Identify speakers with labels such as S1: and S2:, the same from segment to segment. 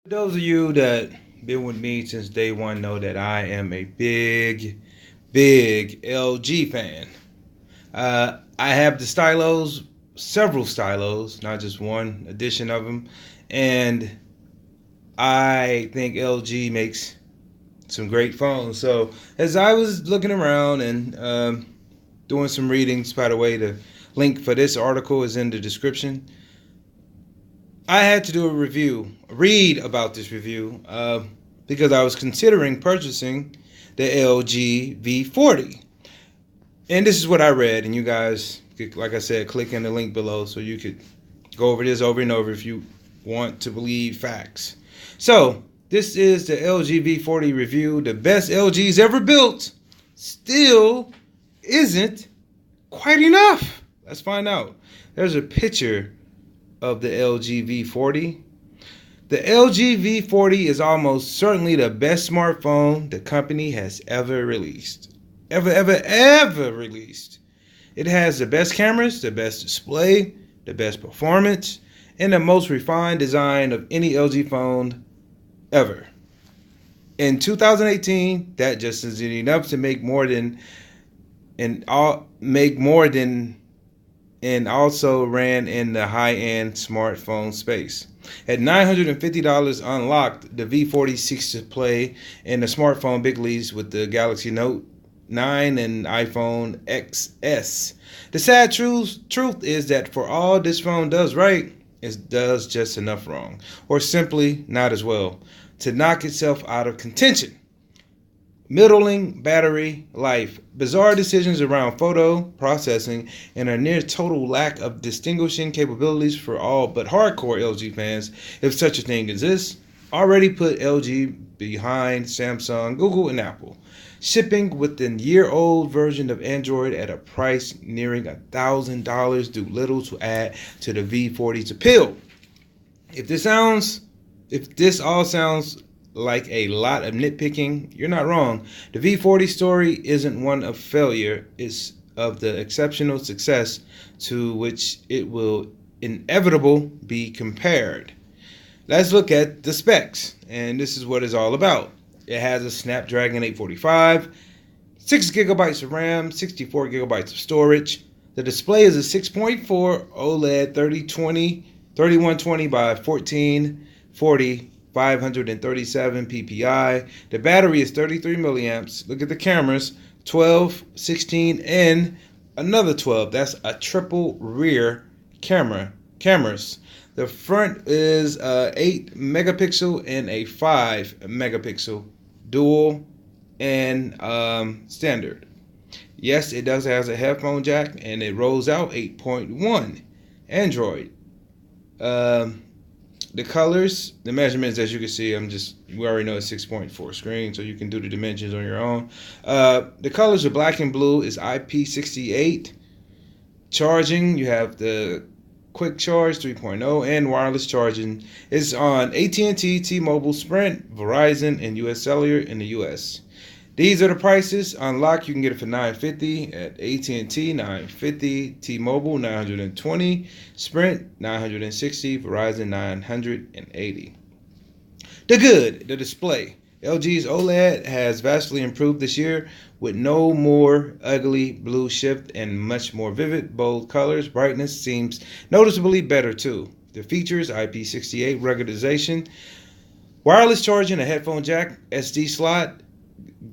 S1: Those of you that been with me since day one know that I am a big LG fan. I have the stylos, several stylos, not just one edition of them, and I think LG makes some great phones. So as I was looking around and doing some readings, by the way, the link for this article is in the description. I had to do read about this review, because I was considering purchasing the LG V40. And this is what I read, and you guys, like I said, click in the link below so you could go over this over and over if you want to believe facts. So, this is the LG V40 review. The best LG's ever built still isn't quite enough. Let's find out. There's a picture of the LG V40. The LG V40 is almost certainly the best smartphone the company has ever released. Ever released. It has the best cameras, the best display, the best performance, and the most refined design of any LG phone ever. In 2018, that just isn't enough to make more than and also ran in the high-end smartphone space. At $950 unlocked, the V40 seeks to play in the smartphone big leagues with the Galaxy Note 9 and iPhone XS. The sad truth is that for all this phone does right, it does just enough wrong, or simply not as well, to knock itself out of contention. Middling battery life, bizarre decisions around photo processing, and a near total lack of distinguishing capabilities for all but hardcore LG fans, if such a thing exists, already put LG behind Samsung, Google, and Apple. Shipping with the year-old version of Android at a price nearing $1,000 do little to add to the V40's appeal. If this all sounds like a lot of nitpicking, you're not wrong. The V40 story isn't one of failure, it's of the exceptional success to which it will inevitably be compared. Let's look at the specs, and this is what it's all about. It has a Snapdragon 845, 6 gigabytes of RAM, 64 gigabytes of storage. The display is a 6.4 OLED 3120 by 1440 537 ppi. The battery is 33 milliamps. Look at the cameras, 12, 16, and another 12. That's a triple rear cameras. The front is 8 megapixel and a 5 megapixel dual and standard. Yes, it does have a headphone jack, and it rolls out 8.1 Android. The colors, the measurements, as you can see, we already know it's 6.4 screen, so you can do the dimensions on your own. The colors are black and blue, is IP68. Charging, you have the quick charge 3.0 and wireless charging. It's on AT&T, T-Mobile, Sprint, Verizon, and US Cellular in the US. These are the prices. Unlock, you can get it for $950 at AT&T, $950, T-Mobile, $920, Sprint, $960, Verizon, $980. The display. LG's OLED has vastly improved this year with no more ugly blue shift and much more vivid, bold colors. Brightness seems noticeably better too. The features, IP68 ruggedization, wireless charging, a headphone jack, SD slot.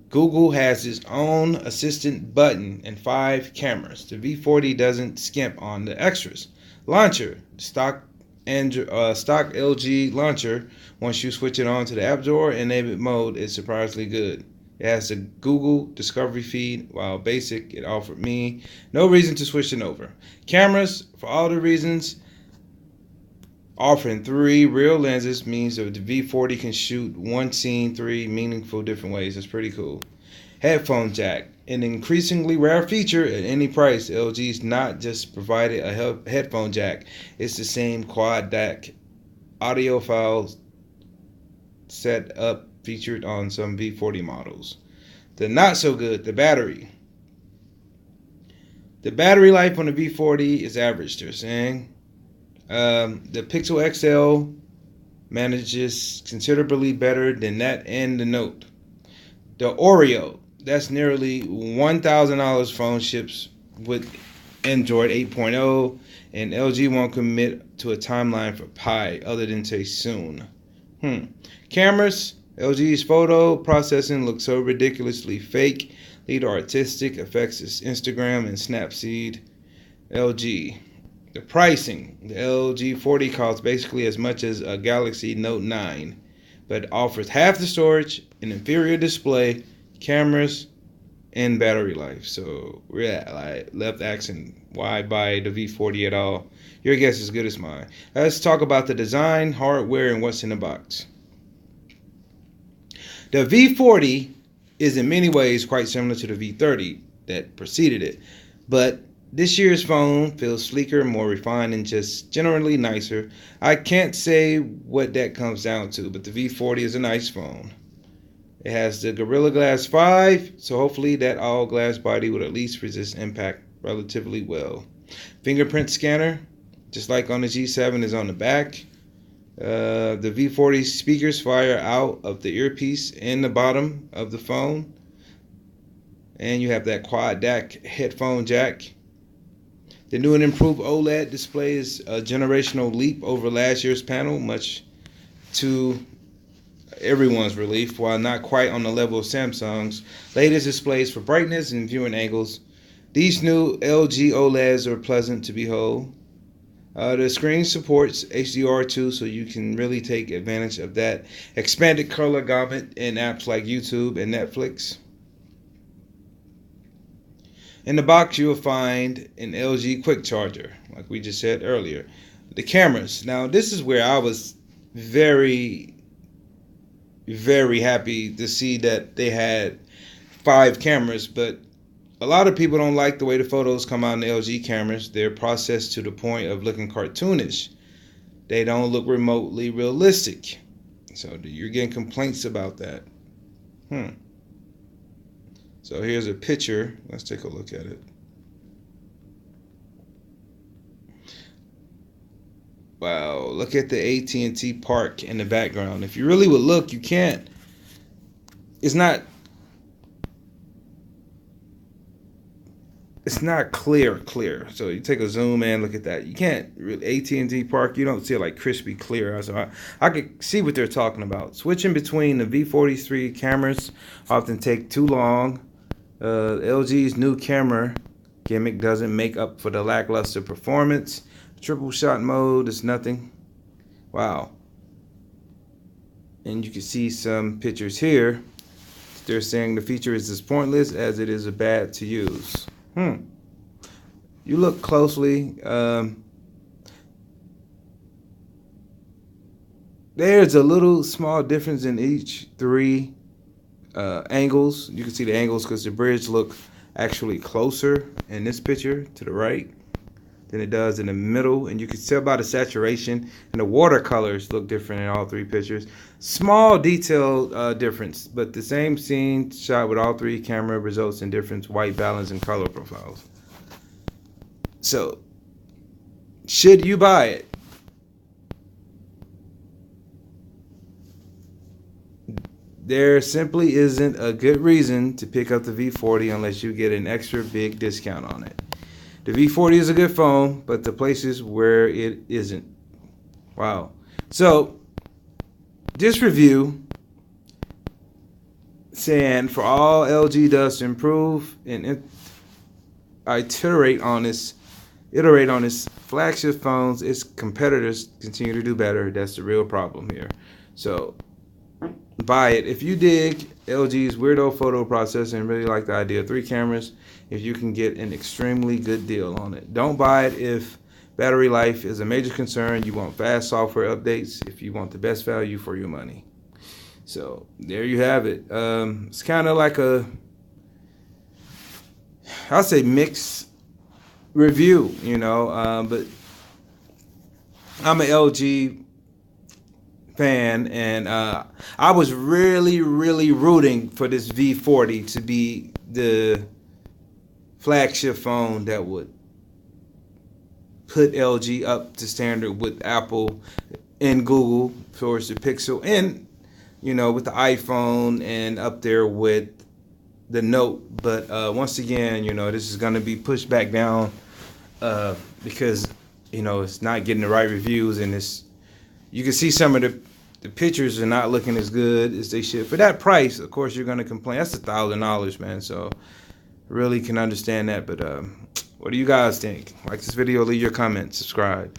S1: Google has its own assistant button and 5 cameras. The V40 doesn't skimp on the extras. Launcher, stock LG launcher. Once you switch it on to the App Store enabled mode, it's surprisingly good. It has a Google Discovery feed, while basic, it offered me no reason to switch it over. Cameras, for all the reasons, offering 3 real lenses means that the V40 can shoot one scene 3 meaningful different ways. That's pretty cool. Headphone jack, an increasingly rare feature at any price. LG's not just provided a headphone jack, it's the same quad DAC audiophile set up featured on some V40 models. The not so good, the battery. The battery life on the V40 is average, they're saying. The Pixel XL manages considerably better than that and the Note. The Oreo, that's nearly $1,000 phone, ships with Android 8.0, and LG won't commit to a timeline for Pi other than say soon. Cameras, LG's photo processing looks so ridiculously fake. Lead artistic effects is Instagram and Snapseed. LG. The pricing, the LG 40 costs basically as much as a Galaxy Note 9, but offers half the storage, an inferior display, cameras, and battery life. So yeah, like left asking why buy the V40 at all. Your guess is as good as mine. Let's talk about the design, hardware, and what's in the box. The V40 is in many ways quite similar to the V30 that preceded it, but this year's phone feels sleeker, more refined, and just generally nicer. I can't say what that comes down to, but the V40 is a nice phone. It has the Gorilla Glass 5, so hopefully that all-glass body would at least resist impact relatively well. Fingerprint scanner, just like on the G7, is on the back. The V40 speakers fire out of the earpiece in the bottom of the phone. And you have that quad DAC headphone jack. The new and improved OLED display is a generational leap over last year's panel, much to everyone's relief, while not quite on the level of Samsung's latest displays for brightness and viewing angles. These new LG OLEDs are pleasant to behold. The screen supports HDR2, so you can really take advantage of that expanded color gamut in apps like YouTube and Netflix. In the box, you'll find an LG quick charger, like we just said earlier. The cameras. Now, this is where I was very, very happy to see that they had 5 cameras, but a lot of people don't like the way the photos come out in the LG cameras. They're processed to the point of looking cartoonish. They don't look remotely realistic. So you're getting complaints about that. So here's a picture. Let's take a look at it. Wow, look at the AT&T park in the background. If you really would look, you can't. It's not clear. So you take a zoom in, look at that. You can't really, AT&T park, you don't see it like crispy clear. So I could see what they're talking about. Switching between the V43 cameras often take too long. LG's new camera gimmick doesn't make up for the lackluster performance. Triple shot mode is nothing. Wow. And you can see some pictures here. They're saying the feature is as pointless as it is bad to use. You look closely. There's a little small difference in each 3 angles. You can see the angles because the bridge look actually closer in this picture to the right than it does in the middle, and you can tell by the saturation, and the watercolors look different in all 3 pictures. Small detail difference, but the same scene shot with all 3 camera results in different white balance and color profiles. So should you buy it? There simply isn't a good reason to pick up the V40 unless you get an extra big discount on it. The V40 is a good phone, but the places where it isn't. Wow. So, this review saying for all LG does to improve and iterate on its flagship phones, its competitors continue to do better. That's the real problem here. So, buy it if you dig LG's weirdo photo processor and really like the idea of 3 cameras. If you can get an extremely good deal on it, don't buy it if battery life is a major concern. You want fast software updates. If you want the best value for your money. So there you have it. It's kind of like I'll say mixed review, but I'm an LG fan, and I was really rooting for this V40 to be the flagship phone that would put LG up to standard with Apple in Google towards the Pixel, and you know, with the iPhone, and up there with the Note. But once again, you know, this is going to be pushed back down because you know it's not getting the right reviews, and it's, you can see some of the pictures are not looking as good as they should. For that price, of course, you're going to complain. That's $1,000, man. So really can understand that. But what do you guys think? Like this video, leave your comments, subscribe.